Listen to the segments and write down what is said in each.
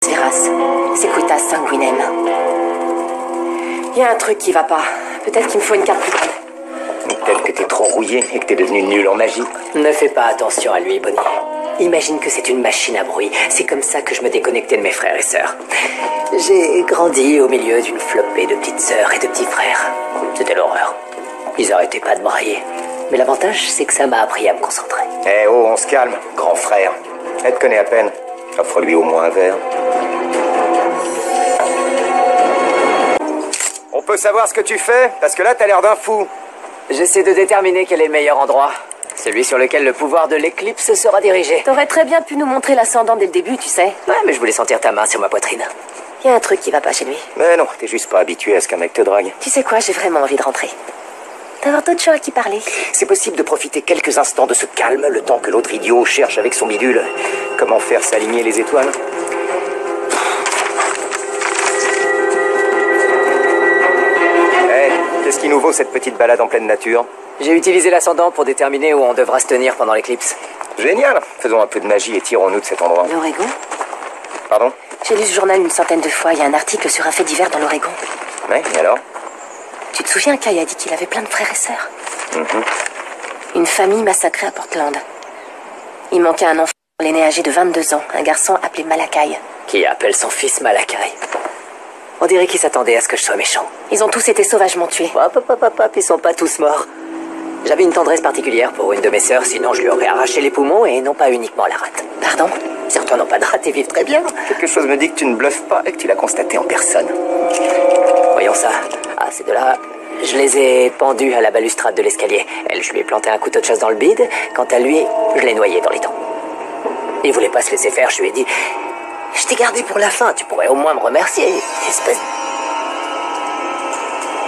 Veras, Sequitas sanguinem. Il y a un truc qui va pas. Peut-être qu'il me faut une carte plus grande. Peut-être que t'es trop rouillé et que t'es devenu nul en magie. Ne fais pas attention à lui, Bonnie. Imagine que c'est une machine à bruit. C'est comme ça que je me déconnectais de mes frères et sœurs. J'ai grandi au milieu d'une flopée de petites sœurs et de petits frères. C'était l'horreur. Ils arrêtaient pas de brailler. Mais l'avantage, c'est que ça m'a appris à me concentrer. Eh oh, on se calme, grand frère. Elle te connaît à peine. Offre-lui au moins un verre. On peut savoir ce que tu fais? Parce que là, t'as l'air d'un fou. J'essaie de déterminer quel est le meilleur endroit. Celui sur lequel le pouvoir de l'éclipse sera dirigé. T'aurais très bien pu nous montrer l'ascendant dès le début, tu sais. Ouais, mais je voulais sentir ta main sur ma poitrine. Il y a un truc qui va pas chez lui. Mais non, t'es juste pas habitué à ce qu'un mec te drague. Tu sais quoi, j'ai vraiment envie de rentrer. D'avoir d'autres gens à qui parler. C'est possible de profiter quelques instants de ce calme, le temps que l'autre idiot cherche avec son bidule comment faire s'aligner les étoiles. Qu'est-ce qui nous vaut cette petite balade en pleine nature? J'ai utilisé l'ascendant pour déterminer où on devra se tenir pendant l'éclipse. Génial. Faisons un peu de magie et tirons-nous de cet endroit. L'Oregon? Pardon? J'ai lu ce journal une centaine de fois. Il y a un article sur un fait divers dans l'Oregon. Ouais, et alors? Tu te souviens, Kai a dit qu'il avait plein de frères et sœurs? Une famille massacrée à Portland. Il manquait un enfant, l'aîné âgé de 22 ans, un garçon appelé Malakai. Qui appelle son fils Malakai. On dirait qu'ils s'attendaient à ce que je sois méchant. Ils ont tous été sauvagement tués. Hop, ils sont pas tous morts. J'avais une tendresse particulière pour une de mes sœurs, sinon je lui aurais arraché les poumons et non pas uniquement la rate. Pardon? Certains n'ont pas de rate et vivent très bien. Quelque chose me dit que tu ne bluffes pas et que tu l'as constaté en personne. Voyons ça. Ah, ces deux-là, je les ai pendus à la balustrade de l'escalier. Elle, je lui ai planté un couteau de chasse dans le bide. Quant à lui, je l'ai noyé dans les dents. Il voulait pas se laisser faire, je lui ai dit... Je t'ai gardé pour la fin, tu pourrais au moins me remercier, espèce...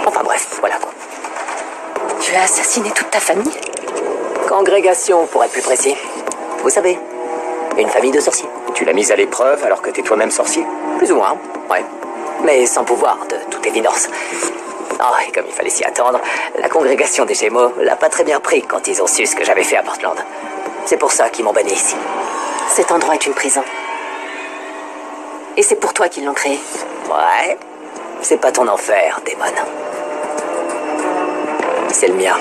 Enfin bref, voilà quoi. Tu as assassiné toute ta famille? Congrégation, pour être plus précis. Vous savez, une famille de sorciers. Tu l'as mise à l'épreuve alors que t'es toi-même sorcier? Plus ou moins, ouais. Mais sans pouvoir, de toute évidence. Ah, et comme il fallait s'y attendre, la congrégation des Gémeaux l'a pas très bien pris quand ils ont su ce que j'avais fait à Portland. C'est pour ça qu'ils m'ont banni ici. Cet endroit est une prison. Et c'est pour toi qu'ils l'ont créé. Ouais. C'est pas ton enfer, démon. C'est le mien.